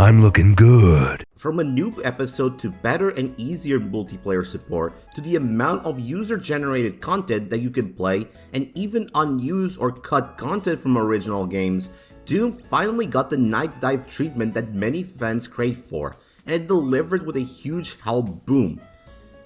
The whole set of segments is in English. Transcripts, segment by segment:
I'm looking good. From a noob episode to better and easier multiplayer support, to the amount of user-generated content that you can play, and even unused or cut content from original games, Doom finally got the Nightdive treatment that many fans craved for, and it delivered with a huge hell boom.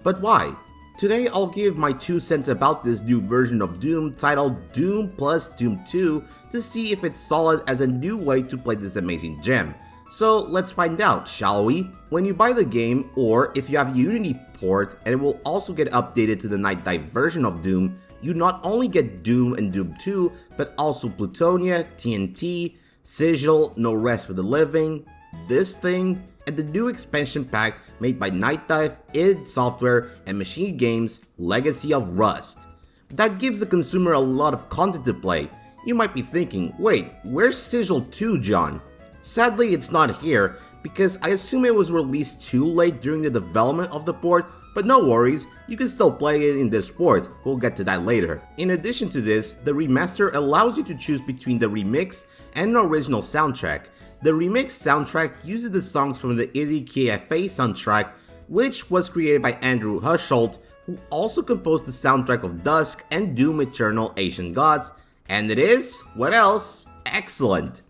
But why? Today I'll give my 2 cents about this new version of Doom titled Doom plus Doom 2 to see if it's solid as a new way to play this amazing gem. So let's find out, shall we? When you buy the game, or if you have a Unity port and it will also get updated to the Nightdive version of Doom, you not only get Doom and Doom 2, but also Plutonia, TNT, Sigil, No Rest for the Living, this thing, and the new expansion pack made by Nightdive, id Software, and Machine Games, Legacy of Rust. That gives the consumer a lot of content to play. You might be thinking, wait, where's Sigil 2, John? Sadly, it's not here, because I assume it was released too late during the development of the port, but no worries, you can still play it in this port, we'll get to that later. In addition to this, the remaster allows you to choose between the remix and an original soundtrack. The remix soundtrack uses the songs from the indie KFA soundtrack, which was created by Andrew Husholt, who also composed the soundtrack of Dusk and Doom Eternal Ancient Gods, and it is, what else, excellent.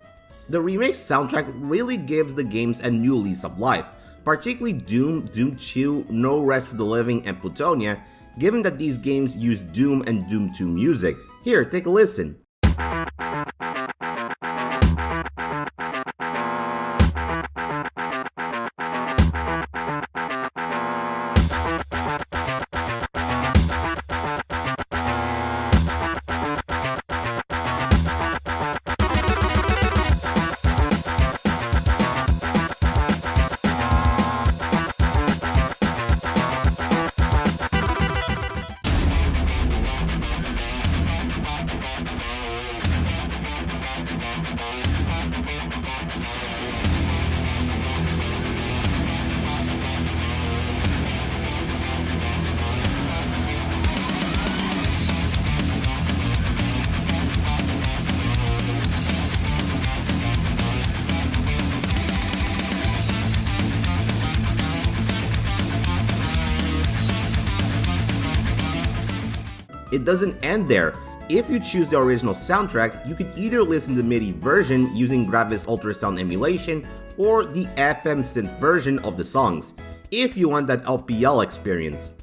The remix soundtrack really gives the games a new lease of life, particularly Doom, Doom 2, No Rest for the Living, and Plutonia, given that these games use Doom and Doom 2 music. Here, take a listen. It doesn't end there. If you choose the original soundtrack, you can either listen to the MIDI version using Gravis ultrasound emulation or the FM synth version of the songs, if you want that LPL experience.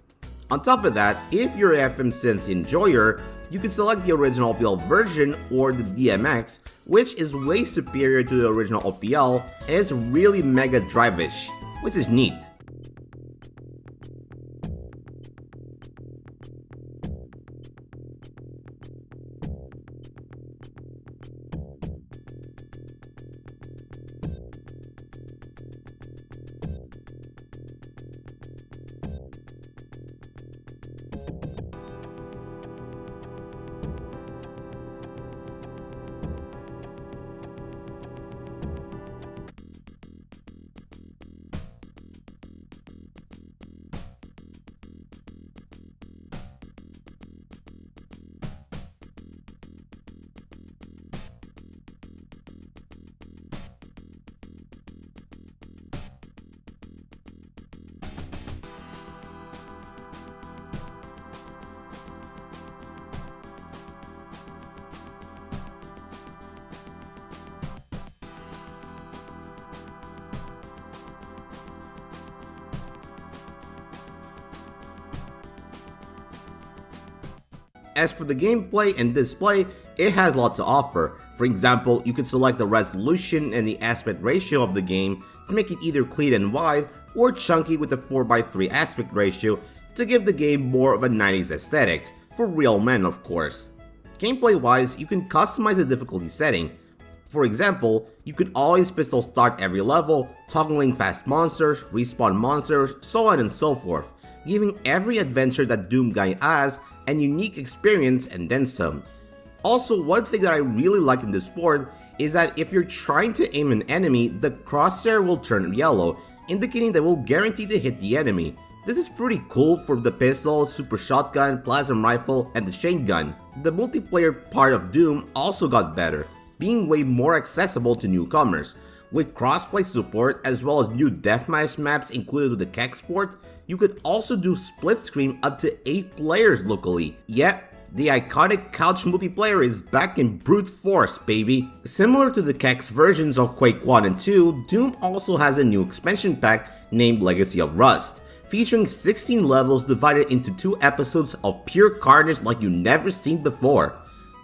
On top of that, if you're an FM synth enjoyer, you can select the original OPL version or the DMX, which is way superior to the original OPL and it's really mega drive-ish, which is neat. As for the gameplay and display, it has a lot to offer. For example, you could select the resolution and the aspect ratio of the game to make it either clean and wide or chunky with a 4:3 aspect ratio to give the game more of a 90s aesthetic, for real men of course. Gameplay wise, you can customize the difficulty setting. For example, you could always pistol start every level, toggling fast monsters, respawn monsters, so on and so forth, giving every adventure that Doom guy has an unique experience and then some. Also, one thing that I really like in this sport is that if you're trying to aim an enemy, the crosshair will turn yellow, indicating that we'll guarantee to hit the enemy. This is pretty cool for the pistol, super shotgun, plasma rifle, and the chain gun. The multiplayer part of Doom also got better, being way more accessible to newcomers. With crossplay support as well as new deathmatch maps included with the KEX port, you could also do split screen up to 8 players locally. Yep, the iconic couch multiplayer is back in brute force, baby. Similar to the KEX versions of Quake 1 and 2, Doom also has a new expansion pack named Legacy of Rust, featuring 16 levels divided into 2 episodes of pure carnage like you never seen before.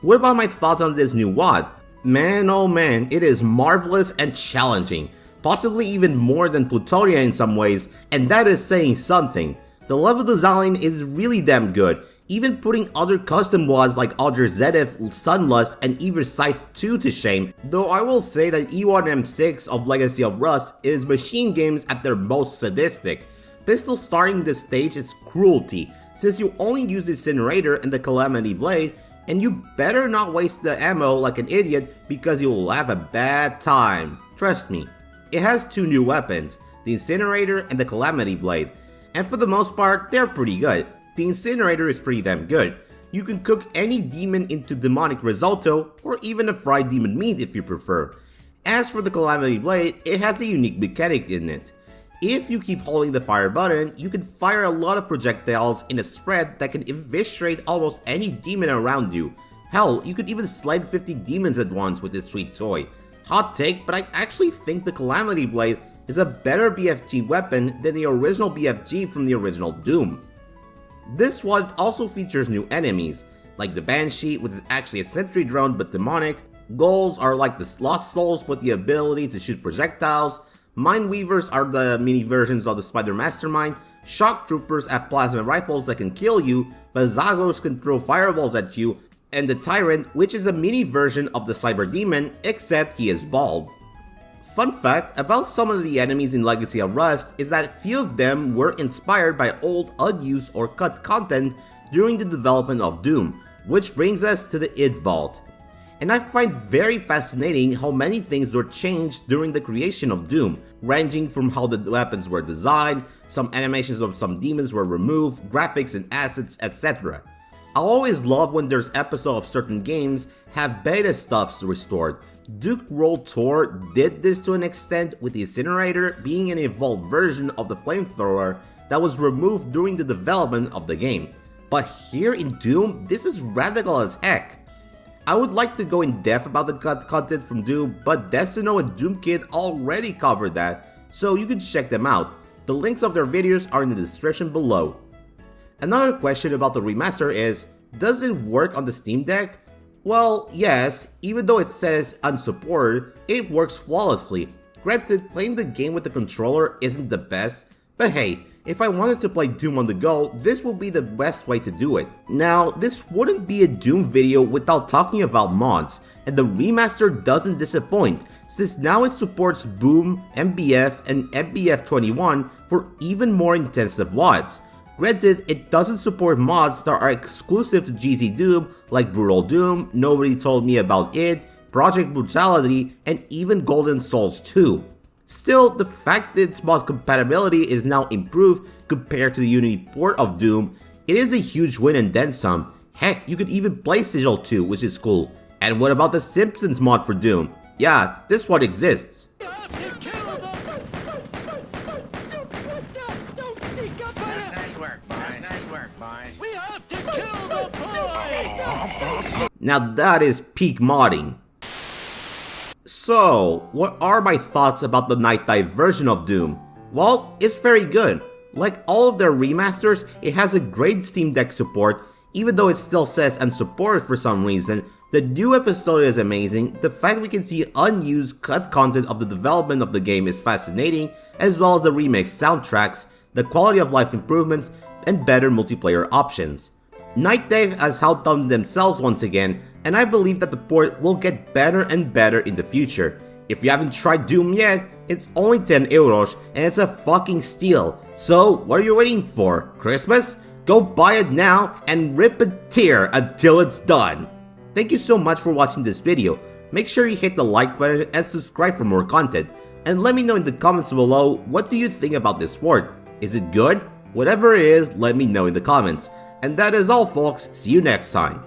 What about my thoughts on this new WOD? Man, oh man, it is marvelous and challenging, possibly even more than Plutonia in some ways, and that is saying something. The level design is really damn good, even putting other custom WODs like Alder Zedith, Sunlust, and Eversight 2 to shame, though I will say that E1M6 of Legacy of Rust is machine games at their most sadistic. Pistol starting this stage is cruelty, since you only use the Incinerator and the Calamity Blade, and you better not waste the ammo like an idiot because you will have a bad time. Trust me. It has 2 new weapons, the Incinerator and the Calamity Blade, and for the most part, they're pretty good. The Incinerator is pretty damn good. You can cook any demon into demonic risotto, or even a fried demon meat if you prefer. As for the Calamity Blade, it has a unique mechanic in it. If you keep holding the fire button, you can fire a lot of projectiles in a spread that can eviscerate almost any demon around you. Hell, you could even slide 50 demons at once with this sweet toy. Hot take, but I actually think the Calamity Blade is a better BFG weapon than the original BFG from the original Doom. This one also features new enemies, like the Banshee, which is actually a sentry drone but demonic. Ghouls are like the Lost Souls with the ability to shoot projectiles. Mindweavers are the mini versions of the Spider Mastermind. Shock Troopers have plasma rifles that can kill you. Vazagos can throw fireballs at you. And the Tyrant, which is a mini version of the Cyber Demon, except he is bald. Fun fact about some of the enemies in Legacy of Rust is that few of them were inspired by old unused or cut content during the development of Doom, which brings us to the id Vault. And I find very fascinating how many things were changed during the creation of Doom, ranging from how the weapons were designed, some animations of some demons were removed, graphics and assets, etc. I always love when there's episodes of certain games have beta stuffs restored. Duke Roll Tour did this to an extent, with the Incinerator being an evolved version of the flamethrower that was removed during the development of the game. But here in Doom, this is radical as heck. I would like to go in depth about the cut content from Doom, but Destino and Doom Kid already covered that, so you can check them out. The links of their videos are in the description below. Another question about the remaster is, does it work on the Steam Deck? Well, yes, even though it says unsupported, it works flawlessly. Granted, playing the game with the controller isn't the best, but hey, if I wanted to play Doom on the go, this would be the best way to do it. Now, this wouldn't be a Doom video without talking about mods, and the remaster doesn't disappoint, since now it supports Boom, MBF, and MBF21 for even more intensive WODs. Granted, it doesn't support mods that are exclusive to GZ Doom like Brutal Doom, Nobody Told Me About It, Project Brutality, and even Golden Souls 2. Still, the fact that its mod compatibility is now improved compared to the Unity port of Doom, it is a huge win and then some. Heck, you could even play Sigil 2, which is cool. And what about the Simpsons mod for Doom? Yeah, this one exists. Now that is peak modding. So, what are my thoughts about the Nightdive version of Doom? Well, it's very good. Like all of their remasters, it has a great Steam Deck support, even though it still says unsupported for some reason. The new episode is amazing, the fact we can see unused cut content of the development of the game is fascinating, as well as the remix soundtracks, the quality of life improvements, and better multiplayer options. Nightdive has outdone themselves once again, and I believe that the port will get better and better in the future. If you haven't tried Doom yet, it's only 10 euros and it's a fucking steal. So what are you waiting for? Christmas? Go buy it now and rip a tear until it's done. Thank you so much for watching this video. Make sure you hit the like button and subscribe for more content. And let me know in the comments below, what do you think about this port? Is it good? Whatever it is, let me know in the comments. And that is all folks, see you next time.